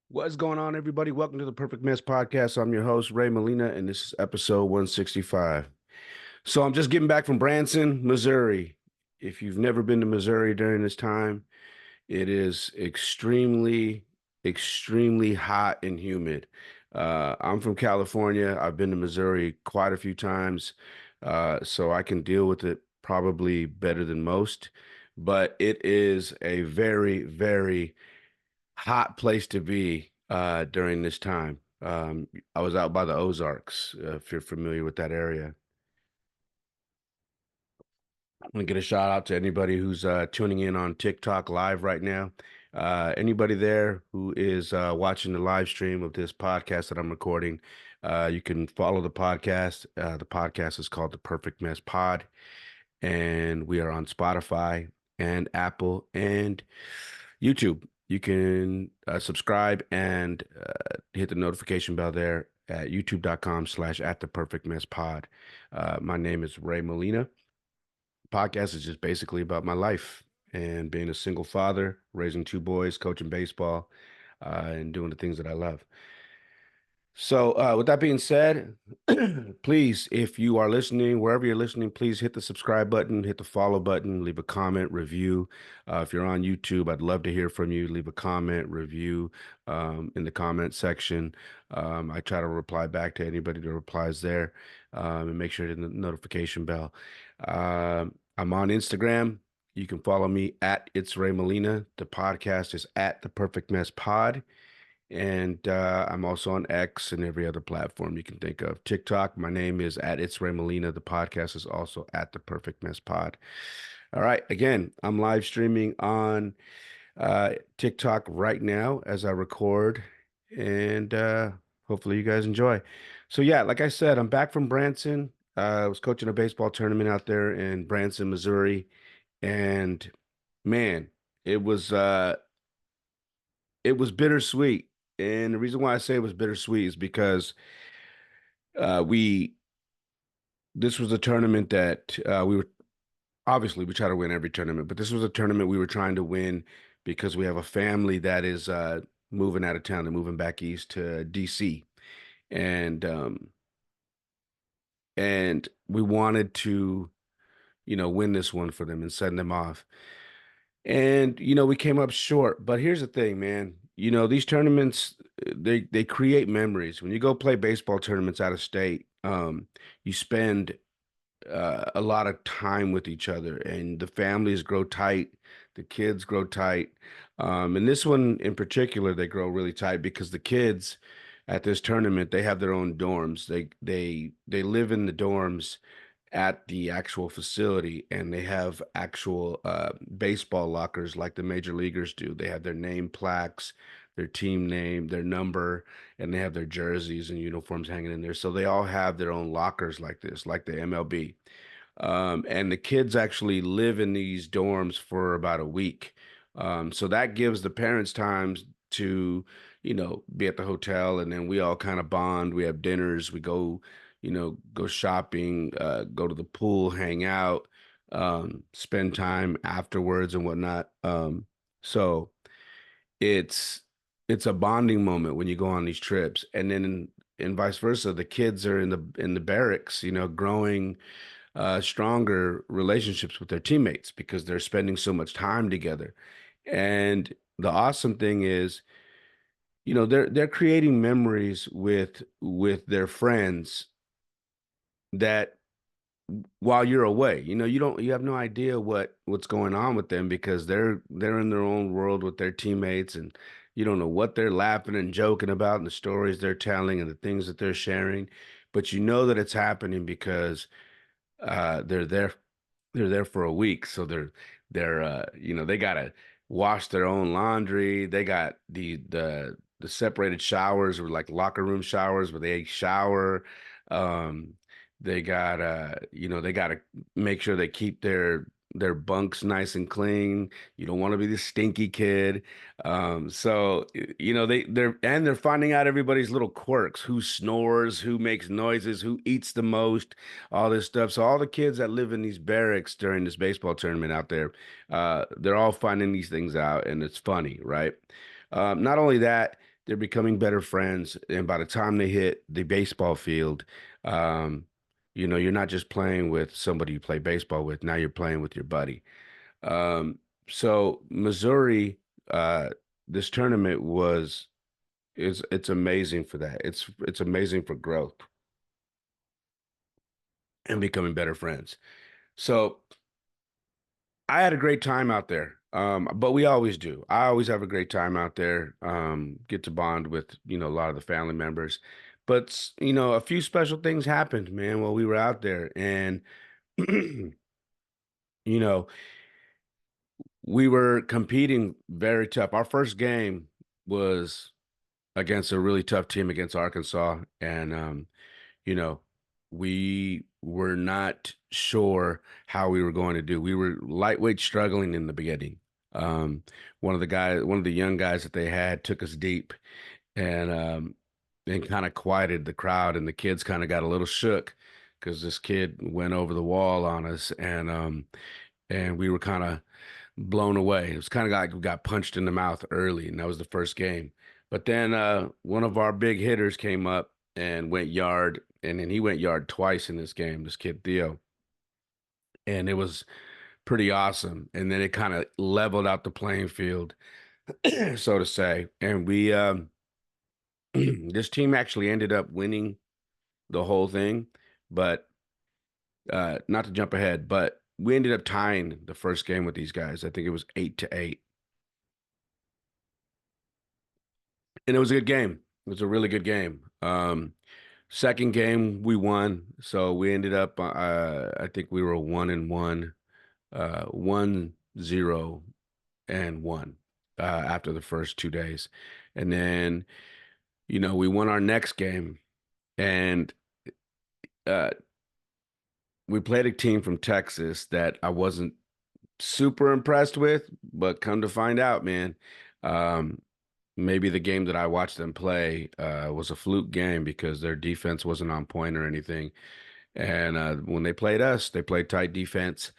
What's going on, everybody? Welcome to the Perfect Mess Podcast. I'm your host, Ray Molina, and this is episode 165. So I'm just getting back from Branson, Missouri. If you've never been to Missouri during this time, it is extremely hot and humid. I'm from California. I've been to Missouri quite a few times, so I can deal with it probably better than most. But it is a very hot place to be during this time. I was out by the Ozarks, if you're familiar with that area. I'm gonna get a shout out to anybody who's tuning in on TikTok live right now. Anybody there who is watching the live stream of this podcast that I'm recording, you can follow the podcast. The podcast is called The Perfect Mess Pod, and we are on Spotify and Apple and YouTube. You can subscribe and hit the notification bell there at youtube.com/, at the perfect mess pod. My name is Ray Molina. Podcast is just basically about my life and being a single father, raising two boys, coaching baseball, and doing the things that I love. So, with that being said, please, if you are listening, wherever you're listening, please hit the subscribe button, hit the follow button, leave a comment, review. If you're on YouTube, I'd love to hear from you. Leave a comment, review in the comment section. I try to reply back to anybody that replies there, and make sure to hit the notification bell. I'm on Instagram. You can follow me at It's Ray Molina. The podcast is at The Perfect Mess Pod. And I'm also on X and every other platform you can think of. TikTok, my name is at It's Ray Molina. The podcast is also at The Perfect Mess Pod. All right. Again, I'm live streaming on TikTok right now as I record, and hopefully you guys enjoy. So, yeah, like I said, I'm back from Branson. I was coaching a baseball tournament out there in Branson, Missouri, and man, it was uh, it was bittersweet. And the reason why I say it was bittersweet is because we this was a tournament that we were obviously we try to win every tournament, but this was a tournament we were trying to win because we have a family that is moving out of town. They're moving back east to DC, and and we wanted to win this one for them and send them off. And we came up short. But here's the thing, man. These tournaments, they create memories. When you go play baseball tournaments out of state, you spend a lot of time with each other, and the families grow tight, the kids grow tight. And this one in particular, they grow really tight because the kids at this tournament, they have their own dorms. They live in the dorms at the actual facility, and they have actual baseball lockers like the major leaguers do. They have their name plaques, their team name, their number, and they have their jerseys and uniforms hanging in there. So they all have their own lockers like this, like the MLB. And the kids actually live in these dorms for about a week. So that gives the parents time to, be at the hotel, and then we all kind of bond. We have dinners, we go, go shopping, go to the pool, hang out, spend time afterwards and whatnot. So it's it's a bonding moment when you go on these trips, and then and vice versa. The kids are in the barracks, growing stronger relationships with their teammates because they're spending so much time together. And the awesome thing is, they're creating memories with their friends that while you're away, you have no idea what's going on with them because they're in their own world with their teammates, and you don't know what they're laughing and joking about and the stories they're telling and the things that they're sharing, but you know that it's happening because they're there. They're there for a week, so they gotta wash their own laundry. They got the separated showers, or like locker room showers where they shower. Um, they gotta make sure they keep their bunks nice and clean. You don't want to be the stinky kid. So they're finding out everybody's little quirks, who snores, who makes noises, who eats the most, all this stuff. So all the kids that live in these barracks during this baseball tournament out there, they're all finding these things out, and it's funny, right? Not only that, they're becoming better friends. And by the time they hit the baseball field, um, you're not just playing with somebody you play baseball with. Now you're playing with your buddy. Um, so Missouri, uh, this tournament was is it's amazing for that. It's amazing for growth and becoming better friends. So I had a great time out there. But we always do. I always have a great time out there. Get to bond with, a lot of the family members. But, a few special things happened, man, while we were out there. And, you know, we were competing very tough. Our first game was against a really tough team against Arkansas. And, you know, we were not sure how we were going to do. We were lightweight struggling in the beginning. Um, one of the young guys that they had took us deep and kind of quieted the crowd, and the kids kind of got a little shook because this kid went over the wall on us, and we were kind of blown away. It was kind of like we got punched in the mouth early, and that was the first game. But then one of our big hitters came up and went yard, and then he went yard twice in this game, this kid Theo, and it was pretty awesome. And then it kind of leveled out the playing field, so to say. And we this team actually ended up winning the whole thing, but not to jump ahead, but we ended up tying the first game with these guys. I think it was 8-8. And it was a good game. It was a really good game. Second game we won, so we ended up. I think we were 1-1, 1-0-1 after the first 2 days, and then we won our next game, and uh, we played a team from Texas that I wasn't super impressed with, but come to find out, man, um, maybe the game that I watched them play was a fluke game because their defense wasn't on point or anything. And when they played us, they played tight defense,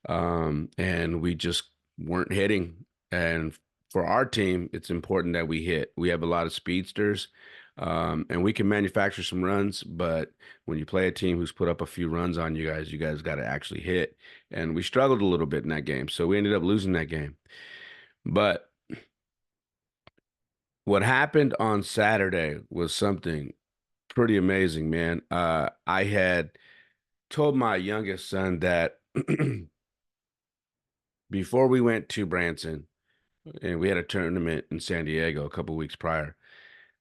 and we just weren't hitting. And for our team, it's important that we hit. We have a lot of speedsters, and we can manufacture some runs. But when you play a team who's put up a few runs on you guys got to actually hit. And we struggled a little bit in that game, so we ended up losing that game. But what happened on Saturday was something pretty amazing, man. I had told my youngest son that before we went to Branson, and we had a tournament in San Diego a couple weeks prior.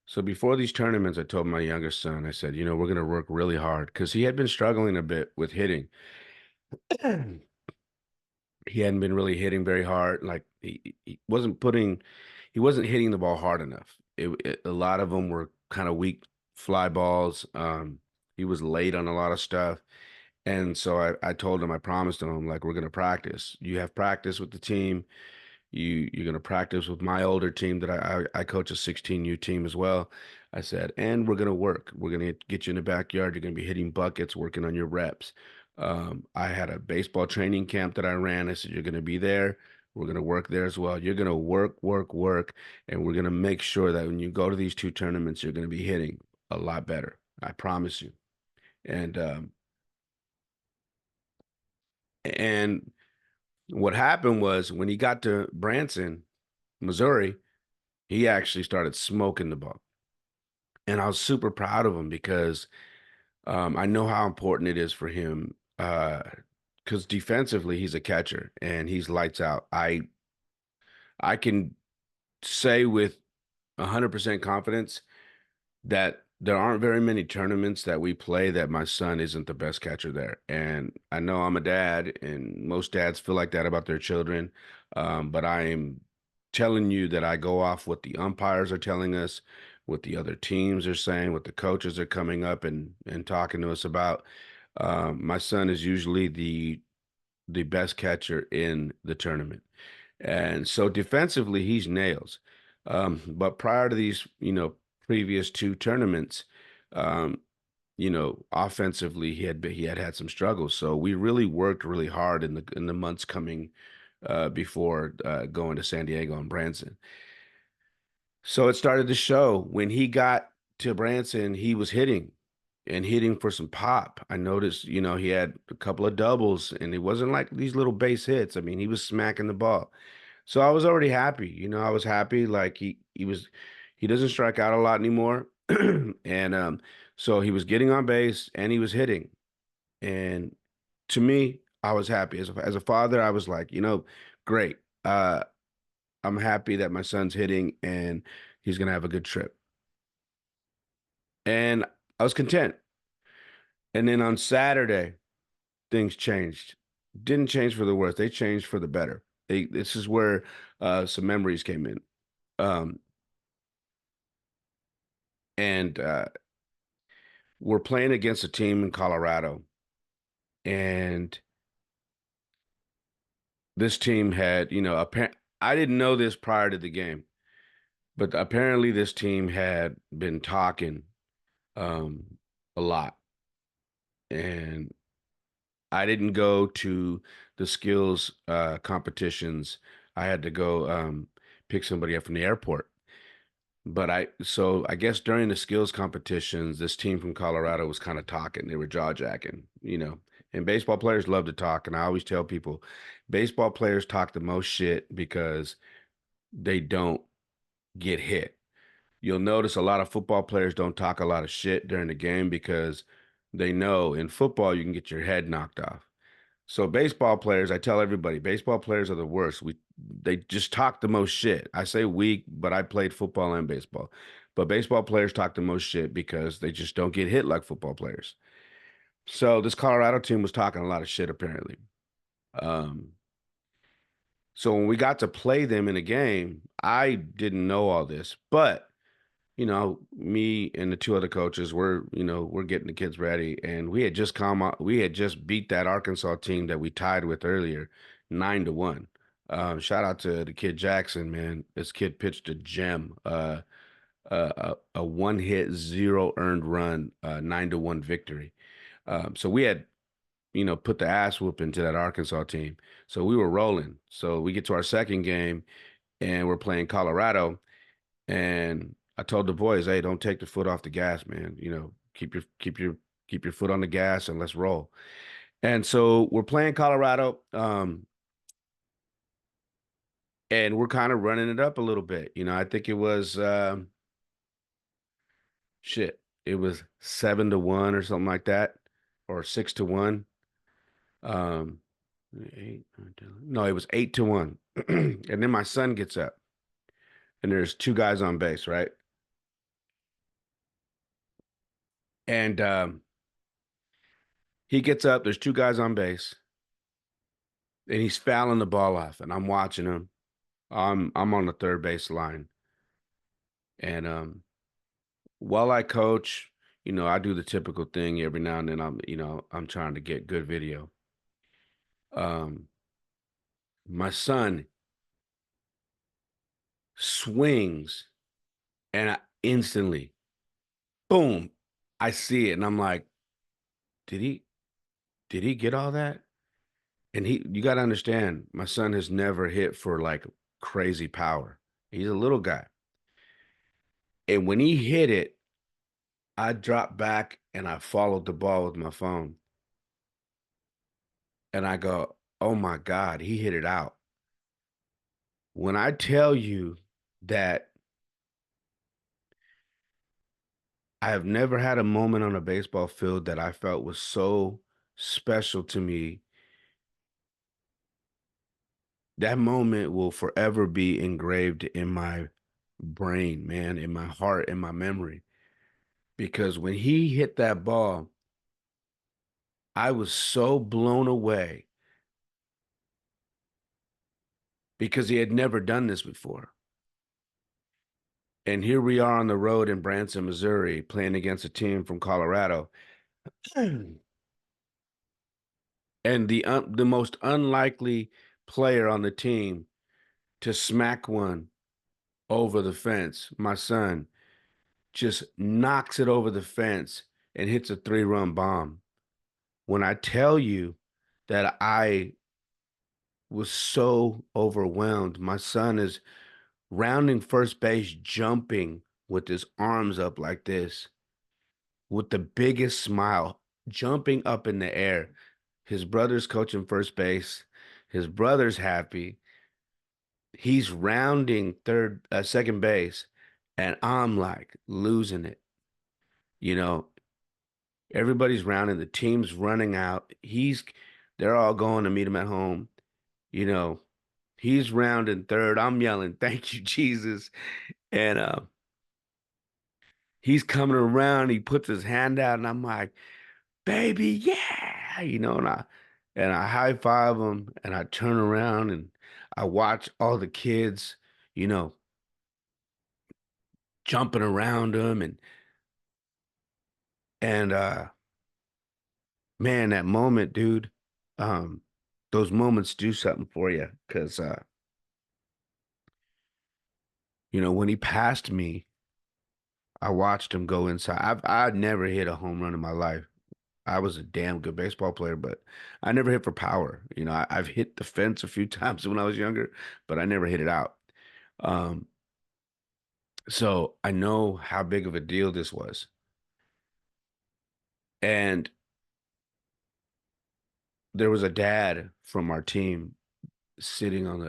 So before these tournaments, I told my youngest son, I said, we're going to work really hard because he had been struggling a bit with hitting. He hadn't been really hitting very hard. Like he wasn't hitting the ball hard enough. A lot of them were kind of weak fly balls. He was late on a lot of stuff. And so I told him, I promised him, like, we're going to practice. You have practice with the team. You're going to practice with my older team that I coach a 16U team as well. I said, and we're going to work. We're going to get you in the backyard. You're going to be hitting buckets, working on your reps. I had a baseball training camp that I ran. I said, you're going to be there. We're going to work there as well. You're going to work, work, work. And we're going to make sure that when you go to these two tournaments, you're going to be hitting a lot better. I promise you. And, and what happened was when he got to Branson, Missouri, he actually started smoking the ball. And I was super proud of him because I know how important it is for him. Because defensively, he's a catcher and he's lights out. I can say with 100% confidence that there aren't very many tournaments that we play that my son isn't the best catcher there. And I know I'm a dad, and most dads feel like that about their children. But I am telling you that I go off what the umpires are telling us, what the other teams are saying, what the coaches are coming up and talking to us about. My son is usually the best catcher in the tournament. And so defensively, he's nails. But prior to these, previous two tournaments, um, offensively, he had had some struggles. So we really worked really hard in the months coming before going to San Diego and Branson. So it started to show when he got to Branson, he was hitting and hitting for some pop. I noticed, he had a couple of doubles and it wasn't like these little base hits. I mean, he was smacking the ball. So I was already happy. I was happy like he doesn't strike out a lot anymore. And so he was getting on base and he was hitting. And to me, I was happy. As a father, I was like, great. I'm happy that my son's hitting and he's gonna have a good trip. And I was content. And then on Saturday, things changed. Didn't change for the worse. They changed for the better. This is where some memories came in. Um, and we're playing against a team in Colorado. And this team had, I didn't know this prior to the game, but apparently this team had been talking a lot. And I didn't go to the skills competitions. I had to go pick somebody up from the airport. So I guess during the skills competitions, this team from Colorado was kind of talking. They were jaw jacking. And baseball players love to talk. And I always tell people, baseball players talk the most shit because they don't get hit. You'll notice a lot of football players don't talk a lot of shit during the game because they know in football you can get your head knocked off. So baseball players, I tell everybody, baseball players are the worst. They just talk the most shit. I say we, but I played football and baseball. But baseball players talk the most shit because they just don't get hit like football players. So this Colorado team was talking a lot of shit apparently. Um, so when we got to play them in a game, I didn't know all this, but me and the two other coaches we're getting the kids ready, and we had just beat that Arkansas team that we tied with earlier, 9-1. Shout out to the kid Jackson, man. This kid pitched a gem, a one hit, zero earned run, 9-1 victory. So we had, put the ass whooping to that Arkansas team. So we were rolling. So we get to our second game, and we're playing Colorado. And I told the boys, hey, don't take the foot off the gas, man. Keep your foot on the gas and let's roll. And so we're playing Colorado, and we're kind of running it up a little bit. I think it was shit. It was 7-1 or something like that, or 6-1. Um, eight, nine, 10, no, it was 8-1. And then my son gets up, and there's two guys on base, right? And he gets up, there's two guys on base, and he's fouling the ball off, and I'm watching him. I'm on the third base line, and while I coach, I do the typical thing every now and then. I'm trying to get good video. Um, my son swings, and instantly, boom, I see it, and I'm like, did he did he get all that? And you got to understand, my son has never hit for like crazy power. He's a little guy, and when he hit it, I dropped back and I followed the ball with my phone. And I go, oh my God, he hit it out. When I tell you that I have never had a moment on a baseball field that I felt was so special to me, that moment will forever be engraved in my brain, man, in my heart, in my memory. Because when he hit that ball, I was so blown away because he had never done this before. And here we are on the road in Branson, Missouri, playing against a team from Colorado. And the most unlikely player on the team to smack one over the fence, my son, just knocks it over the fence and hits a 3-run bomb. When I tell you that I was so overwhelmed, my son is rounding first base, jumping with his arms up like this, with the biggest smile, jumping up in the air. His brother's coaching first base. His brother's happy. He's rounding second base, and I'm like losing it. You know, everybody's rounding, the team's running out. They're all going to meet him at home. You know, he's rounding third. I'm yelling, "Thank you, Jesus!" And he's coming around. He puts his hand out, and I'm like, "Baby, yeah!" And I high five him, and I turn around and I watch all the kids, you know, jumping around him, and man, that moment, dude, um, those moments do something for you, because when he passed me, I watched him go inside. I'd never hit a home run in my life. I was a damn good baseball player, but I never hit for power. I've hit the fence a few times when I was younger, but I never hit it out. Um, so I know how big of a deal this was. And there was a dad from our team sitting on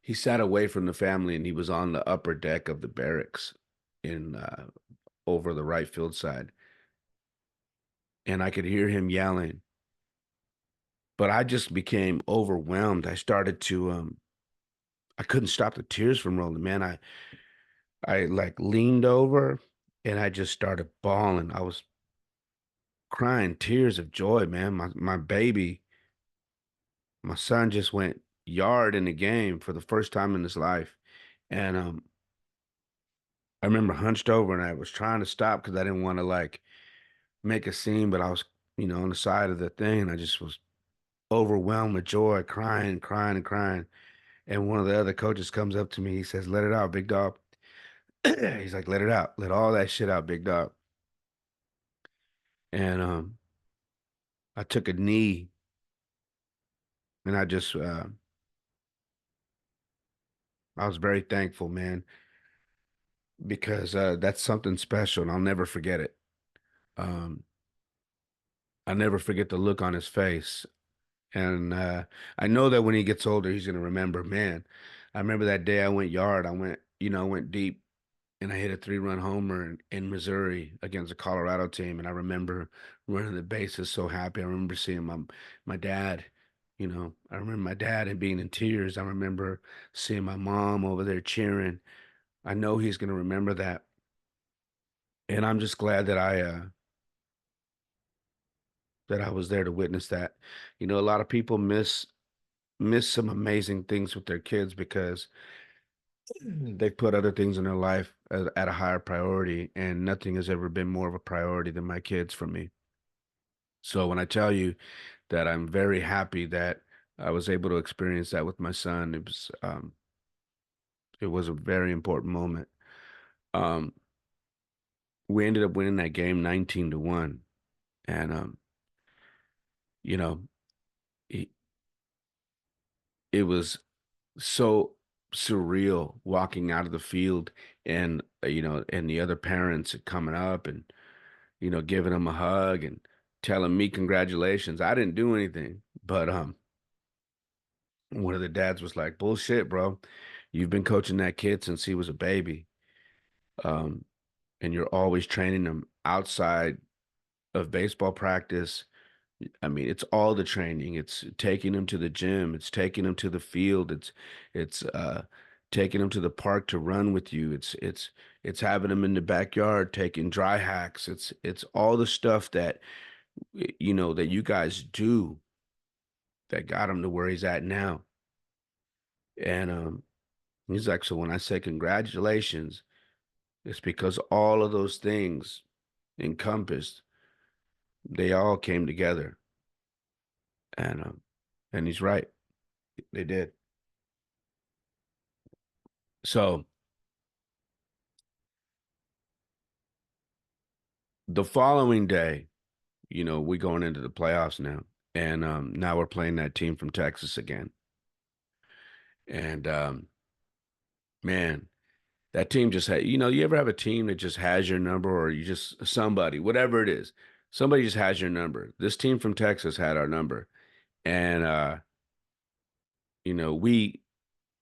he sat away from the family, and he was on the upper deck of the barracks in over the right field side. And I could hear him yelling, but I just became overwhelmed. I couldn't stop the tears from rolling, man. I like leaned over, and I just started bawling. I was crying tears of joy, man. My baby, my son just went yard in the game for the first time in his life. And I remember hunched over, and I was trying to stop because I didn't want to like make a scene, but I was, on the side of the thing, and I just was overwhelmed with joy, crying, crying, and crying. And one of the other coaches comes up to me. He says, "Let it out, big dog." He's like, "Let it out. Let all that shit out, big dog." And I took a knee, and I was very thankful, man, because that's something special, and I'll never forget it. Um, I never forget the look on his face. And I know that when he gets older, he's gonna remember, man. I remember that day I went yard. I went deep, and I hit a 3-run homer in Missouri against a Colorado team. And I remember running the bases so happy. I remember seeing my dad. I remember my dad and being in tears. I remember seeing my mom over there cheering. I know he's gonna remember that, and I'm just glad that I was there to witness that. A lot of people miss some amazing things with their kids because they put other things in their life at a higher priority, and nothing has ever been more of a priority than my kids for me. So when I tell you that I'm very happy that I was able to experience that with my son, it was a very important moment. Um, we ended up winning that game 19-1, and you know, it, it was so surreal walking out of the field, and and the other parents coming up and giving him a hug and telling me congratulations. I didn't do anything, but one of the dads was like, "Bullshit, bro. You've been coaching that kid since he was a baby. Um, and you're always training him outside of baseball practice. I mean, it's all the training. It's taking him to the gym. It's taking him to the field. It's taking him to the park to run with you. It's having him in the backyard taking dry hacks. It's all the stuff that that you guys do that got him to where he's at now." And he's like, "So when I say congratulations, it's because all of those things encompassed, they all came together." And he's right. They did. So the following day, we going into the playoffs now. And now we're playing that team from Texas again. And Man, that team just had, you ever have a team that just has your number or you just somebody, whatever it is, somebody just has your number. This team from Texas had our number. And you know, we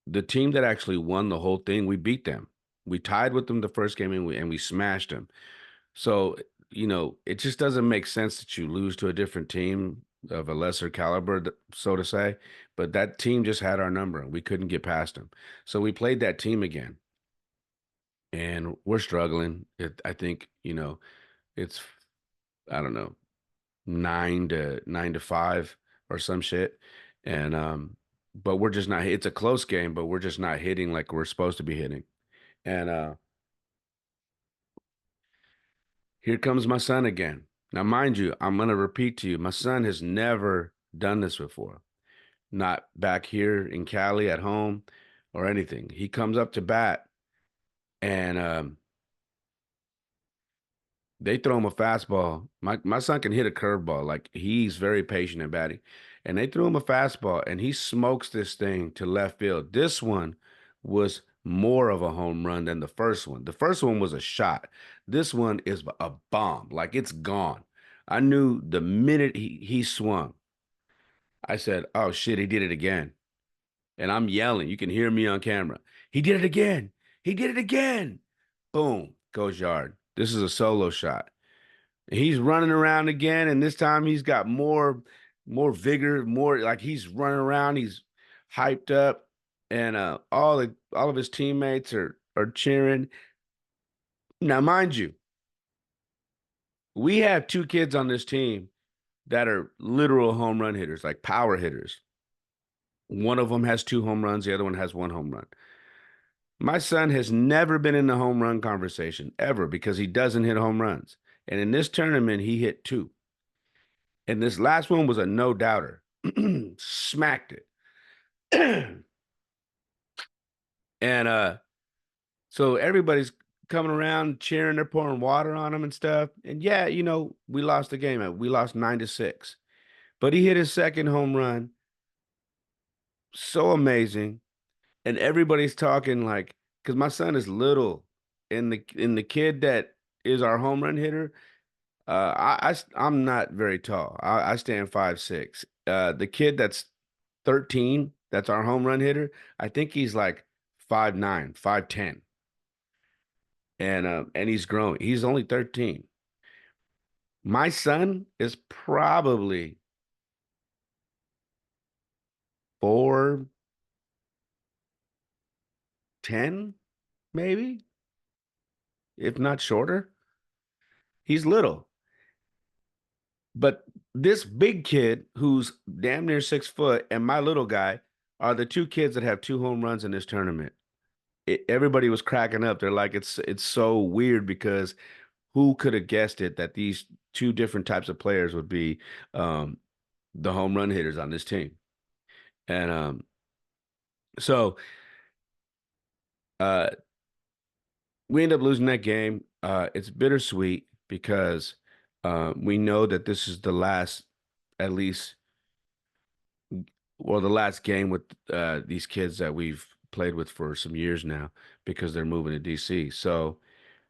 the team that actually won the whole thing, we beat them. We tied with them the first game and we smashed them. So, it just doesn't make sense that you lose to a different team of a lesser caliber, so to say. But that team just had our number and we couldn't get past them. So we played that team again and we're struggling. I think, it's, I don't know, 9-5 or some shit. And, but we're just not, it's a close game, but we're just not hitting like we're supposed to be hitting. And, here comes my son again. Now, mind you, I'm going to repeat to you, my son has never done this before, not back here in Cali at home or anything. He comes up to bat and they throw him a fastball. My son can hit a curveball. Like he's very patient at batting. And they threw him a fastball and he smokes this thing to left field. This one was more of a home run than the first one. The first one was a shot. This one is a bomb. Like it's gone. I knew the minute he swung, I said, "Oh shit, he did it again." And I'm yelling. You can hear me on camera. He did it again. He did it again. Boom, goes yard. This is a solo shot. He's running around again, and this time he's got more vigor, more like he's running around, he's hyped up, and all of his teammates are cheering. Now, mind you, we have two kids on this team that are literal home run hitters, like power hitters. One of them has two home runs, the other one has one home run. My son has never been in the home run conversation ever because he doesn't hit home runs. And in this tournament, he hit two. And this last one was a no doubter. Smacked it. And so everybody's coming around cheering, they're pouring water on him and stuff. And yeah, we lost the game. We lost 9-6. But he hit his second home run. So amazing. And everybody's talking like, because my son is little, and the kid that is our home run hitter, I'm not very tall. I stand 5'6". The kid that's 13, that's our home run hitter, I think he's like 5'9", 5'10", and he's growing. He's only 13. My son is probably 4'10", maybe, if not shorter. He's little. But this big kid who's damn near 6 foot and my little guy are the two kids that have two home runs in this tournament. Everybody was cracking up. They're like, it's so weird because who could have guessed it that these two different types of players would be um, the home run hitters on this team. And so uh, we end up losing that game. It's bittersweet because we know that this is the last, at least, well, the last game with these kids that we've played with for some years now because they're moving to DC. So,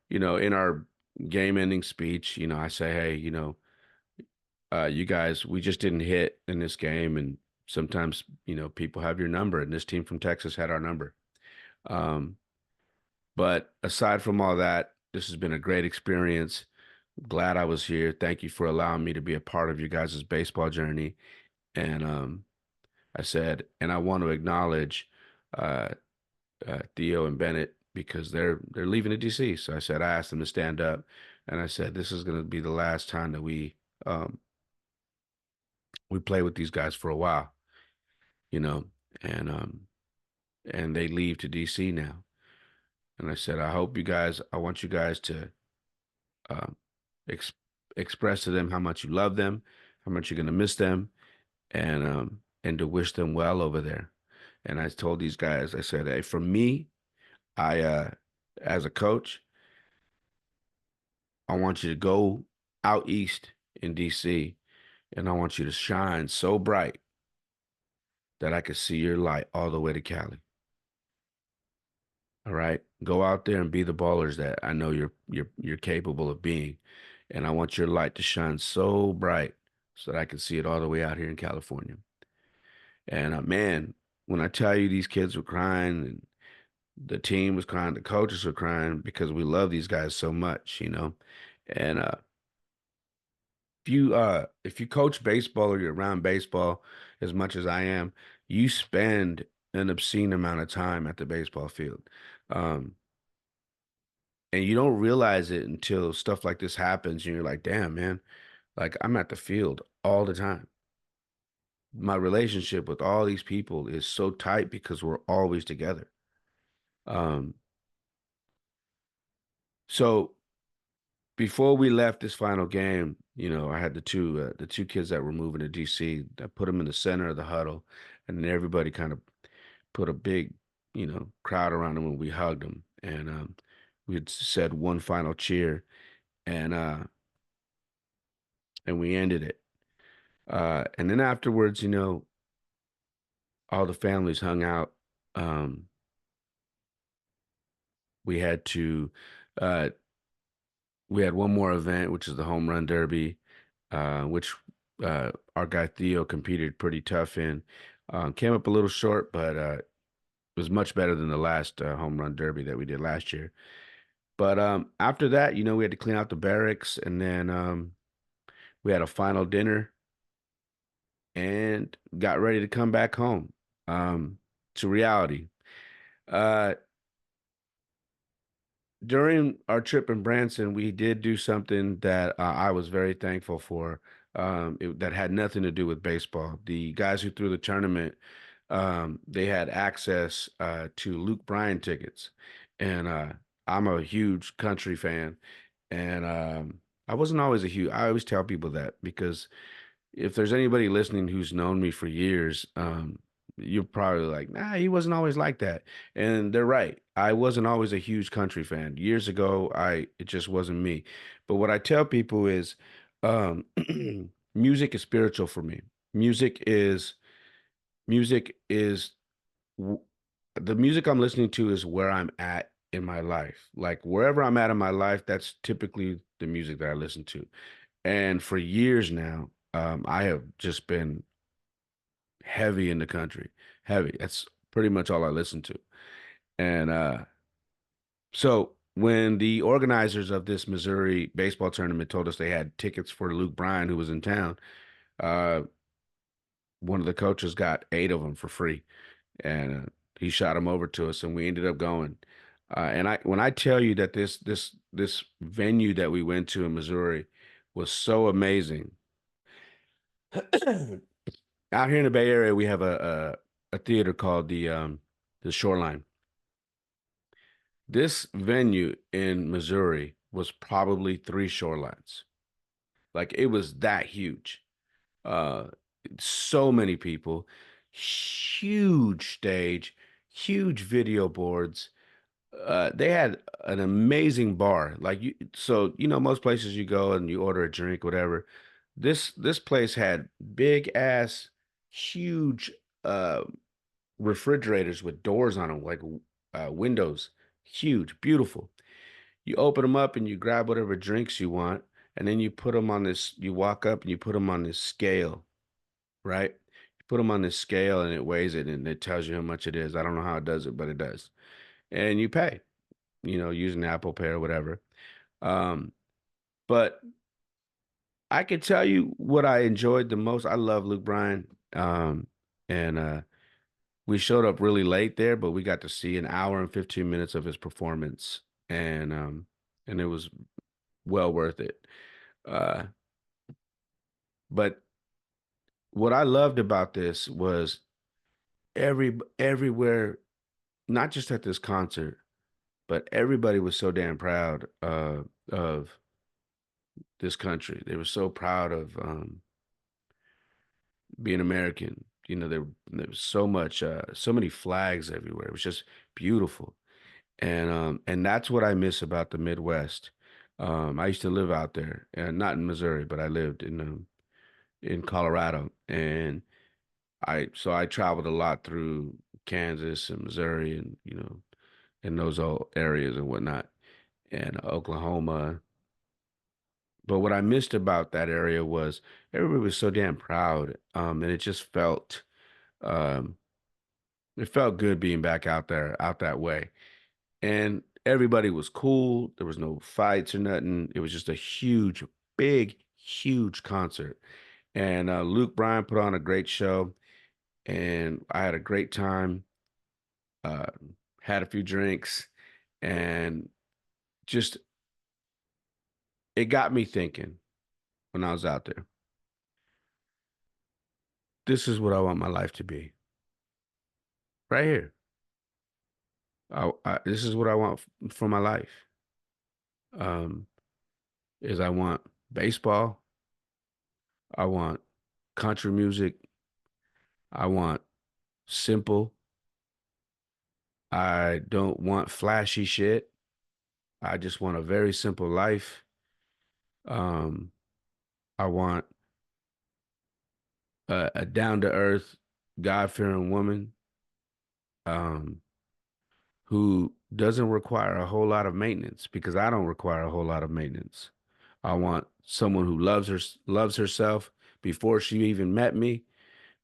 in our game ending speech, I say, hey, you guys, we just didn't hit in this game. And sometimes, people have your number, and this team from Texas had our number. Um, but aside from all that, this has been a great experience. Glad I was here. Thank you for allowing me to be a part of you guys' baseball journey. And I said, and I want to acknowledge uh, Theo and Bennett because they're leaving to DC. So I said, I asked them to stand up, and I said, this is going to be the last time that we play with these guys for a while, you know, and and they leave to DC now. And I said, I want you guys to um, ex express to them how much you love them, how much you're going to miss them, and to wish them well over there. And I told these guys, I said, hey, for me, I as a coach, I want you to go out east in DC and I want you to shine so bright that I could see your light all the way to Cali. All right. Go out there and be the ballers that I know you're capable of being. And I want your light to shine so bright so that I can see it all the way out here in California. And man, when I tell you these kids were crying and the team was crying, the coaches were crying because we love these guys so much, you know. And if you coach baseball or you're around baseball as much as I am, you spend an obscene amount of time at the baseball field. Um, and you don't realize it until stuff like this happens and you're like, damn, man, like I'm at the field all the time. My relationship with all these people is so tight because we're always together. Um, so before we left this final game, you know, I had the two kids that were moving to DC. I put them in the center of the huddle, and then everybody kind of put a big, you know, crowd around them, and we hugged them, and we had said one final cheer, and uh, and we ended it. And then afterwards, you know, all the families hung out. Um, we had to, uh, we had one more event, which is the home run derby, which our guy Theo competed pretty tough in. Came up a little short, but was much better than the last home run derby that we did last year. But after that, you know, we had to clean out the barracks, and then we had a final dinner and got ready to come back home to reality. Uh, During our trip in Branson, we did do something that I was very thankful for. That had nothing to do with baseball. The guys who threw the tournament, they had access to Luke Bryan tickets, and I'm a huge country fan, and I wasn't always a huge. I always tell people that because if there's anybody listening who's known me for years, you're probably like, nah, he wasn't always like that. And they're right. I wasn't always a huge country fan. Years ago, it just wasn't me. But what I tell people is, um, music is spiritual for me. Music is music is w- the music I'm listening to is where I'm at in my life. Like wherever I'm at in my life, that's typically the music that I listen to. And for years now, I have just been heavy in the country, heavy. That's pretty much all I listen to. And so when the organizers of this Missouri baseball tournament told us they had tickets for Luke Bryan, who was in town, uh, one of the coaches got eight of them for free, and he shot them over to us, and we ended up going. And when I tell you that this venue that we went to in Missouri was so amazing. Out here in the Bay Area, we have a theater called the Shoreline. This venue in Missouri was probably three shorelines. Like it was that huge. Uh, so many people, huge stage, huge video boards. They had an amazing bar. So you know, most places you go and you order a drink, whatever. This place had big ass, huge uh refrigerators with doors on them, like windows, huge, beautiful. You open them up and you grab whatever drinks you want, and then you put them on this. You walk up and you put them on this scale, right? You put them on this scale and it weighs it and it tells you how much it is. I don't know how it does it, but it does. And you pay, you know, using Apple Pay or whatever. Um, but I can tell you what I enjoyed the most. I love Luke Bryan. And we showed up really late there, but we got to see an hour and 15 minutes of his performance, and it was well worth it. Uh, but what I loved about this was everywhere, not just at this concert, but everybody was so damn proud of this country. They were so proud of being American. You know, there was so much, so many flags everywhere. It was just beautiful. And that's what I miss about the Midwest. I used to live out there, not in Missouri, but I lived in Colorado, and I traveled a lot through Kansas and Missouri, and you know, in those old areas and whatnot, and Oklahoma. But what I missed about that area was everybody was so damn proud, and um, it felt good being back out there, out that way. And everybody was cool. There was no fights or nothing. It was just a huge, big, huge concert. And Luke Bryan put on a great show, and I had a great time. Uh, had a few drinks, and just it got me thinking when I was out there. This is what I want my life to be, right here. This is what I want for my life. Um, is I want baseball. I want country music. I want simple. I don't want flashy shit. I just want a very simple life. Um, I want a down to earth, God fearing woman um, who doesn't require a whole lot of maintenance because I don't require a whole lot of maintenance. I want someone who loves herself before she even met me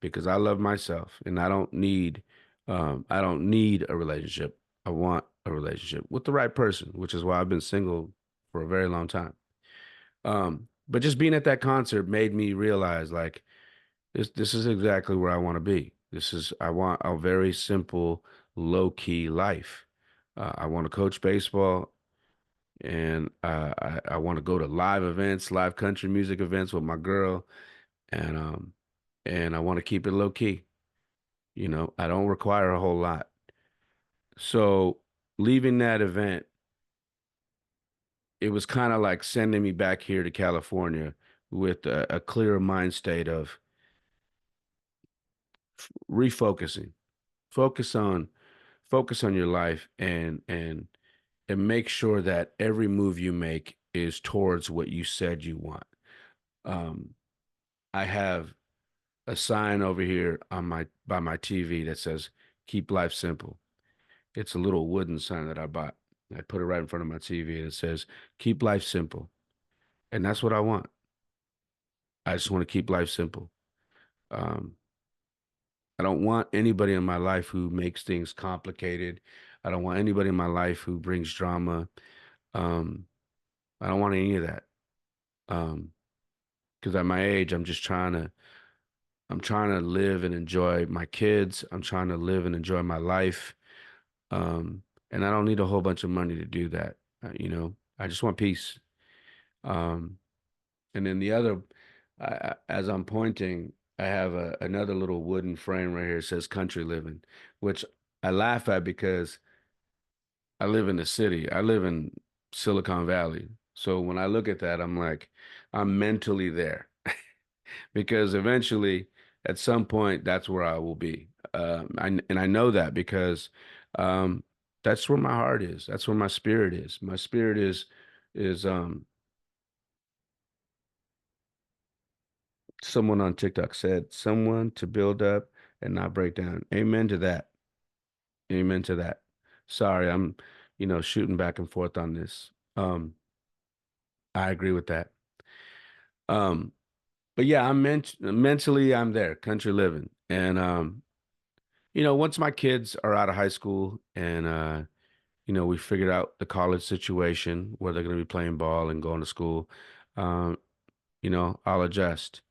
because I love myself and I don't need a relationship. I want a relationship with the right person, which is why I've been single for a very long time. But just being at that concert made me realize like this is exactly where I want to be. I want a very simple, low key life. I want to coach baseball and I want to go to live events, live country music events with my girl, and um, and I want to keep it low key. You know, I don't require a whole lot. So leaving that event, it was kind of like sending me back here to California with a clearer mind state of refocusing. Focus on focus on your life and make sure that every move you make is towards what you said you want. Um, I have a sign over here on my by my TV that says "Keep life simple." It's a little wooden sign that I bought. I put it right in front of my TV and it says "Keep life simple," and that's what I want. I just want to keep life simple. Um, I don't want anybody in my life who makes things complicated. I don't want anybody in my life who brings drama. Um, I don't want any of that. Um, because at my age, I'm trying to live and enjoy my kids. I'm trying to live and enjoy my life. And I don't need a whole bunch of money to do that. I just want peace. Um, and then as I'm pointing, I have another little wooden frame right here. It says country living, which I laugh at because I live in the city. I live in Silicon Valley. So when I look at that, I'm like, I'm mentally there because eventually, at some point, that's where I will be. And I know that because um, that's where my heart is. That's where my spirit is. My spirit is someone on TikTok said, someone to build up and not break down. Amen to that. Amen to that. Sorry, I'm shooting back and forth on this. I agree with that. Um, but yeah, mentally I'm there, country living. And once my kids are out of high school and we figured out the college situation where they're going to be playing ball and going to school, um, I'll adjust.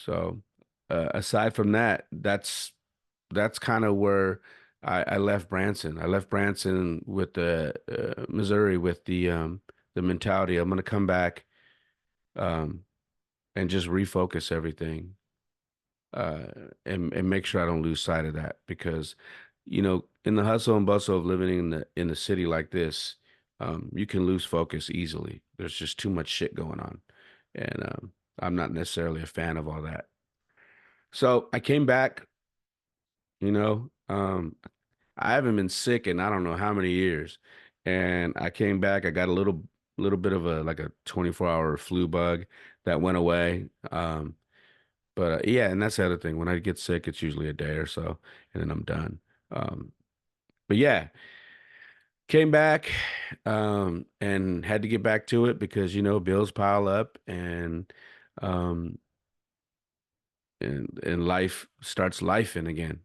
So, aside from that, that's kind of where I left Branson. I left Branson with the Missouri with the mentality I'm going to come back um, and just refocus everything uh, and make sure I don't lose sight of that because in the hustle and bustle of living in the city like this, you can lose focus easily. There's just too much shit going on, and I'm not necessarily a fan of all that. So I came back. You know, I haven't been sick in I don't know how many years, and I came back. I got a little bit of a like a 24-hour flu bug that went away. But yeah, and that's the other thing. When I get sick, it's usually a day or so, and then I'm done. Um, but yeah, came back and had to get back to it because bills pile up um and life starts life in again.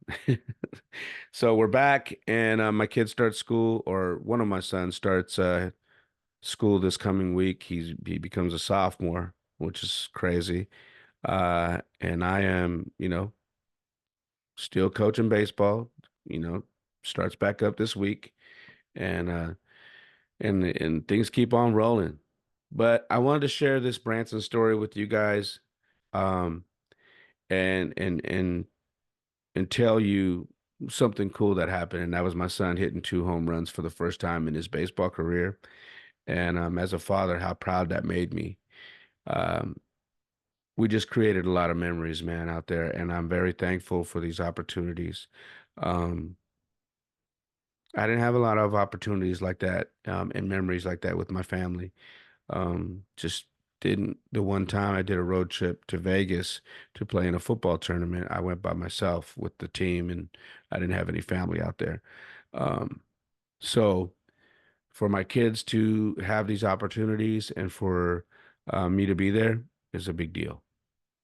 So we're back and my kid starts school, or one of my sons starts school this coming week. He becomes a sophomore, which is crazy. And I am, still coaching baseball, you know, starts back up this week and and things keep on rolling. But I wanted to share this Branson story with you guys, um, and and and and tell you something cool that happened. And that was my son hitting 2 home runs for the first time in his baseball career. And as a father, how proud that made me. Um, we just created a lot of memories, man, out there, and I'm very thankful for these opportunities. Um, I didn't have a lot of opportunities like that, and memories like that with my family. Just didn't. The one time I did a road trip to Vegas to play in a football tournament, I went by myself with the team, and I didn't have any family out there. Um, so for my kids to have these opportunities and for me to be there is a big deal,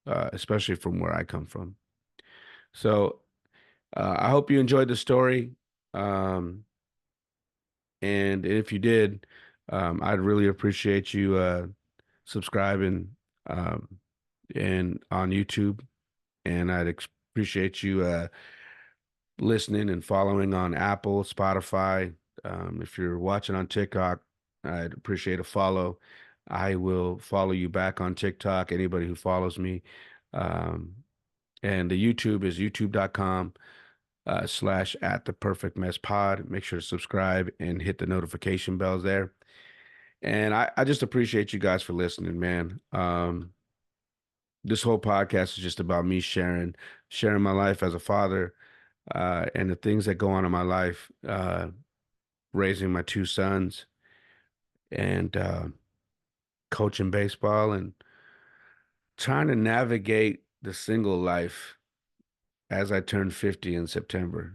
especially from where I come from. So I hope you enjoyed the story. Um, and if you did, I'd really appreciate you subscribing um, and on YouTube, and appreciate you listening and following on Apple, Spotify. If you're watching on TikTok, I'd appreciate a follow. I will follow you back on TikTok, anybody who follows me. Um, and the YouTube is youtube.com slash at the perfect mess pod. Make sure to subscribe and hit the notification bells there. And I just appreciate you guys for listening, man. This whole podcast is just about me sharing my life as a father, and the things that go on in my life, raising my 2 sons and coaching baseball and trying to navigate the single life as I turn 50 in September.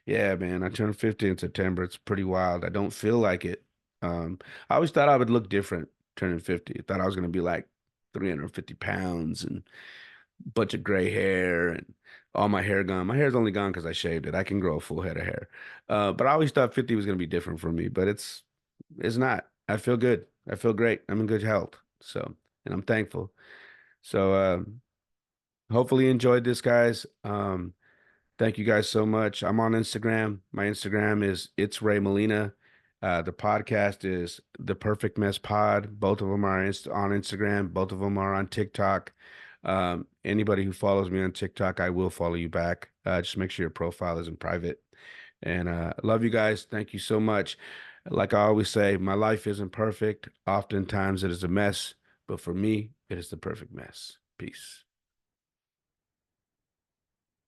Yeah, man, I turned 50 in September. It's pretty wild. I don't feel like it. I always thought I would look different turning 50. I thought I was going to be like 350 pounds and a bunch of gray hair and all my hair gone. My hair's only gone because I shaved it. I can grow a full head of hair. But I always thought 50 was going to be different for me, but it's not. I feel good. I feel great. I'm in good health. So, and I'm thankful. So, hopefully you enjoyed this, guys. Thank you guys so much. I'm on Instagram. My Instagram is It's Ray Molina. The podcast is The Perfect Mess Pod. Both of them are on Instagram. Both of them are on TikTok. Anybody who follows me on TikTok, I will follow you back. Just make sure your profile isn't private. And love you guys. Thank you so much. Like I always say, my life isn't perfect. Oftentimes it is a mess, but for me, it is the perfect mess. Peace.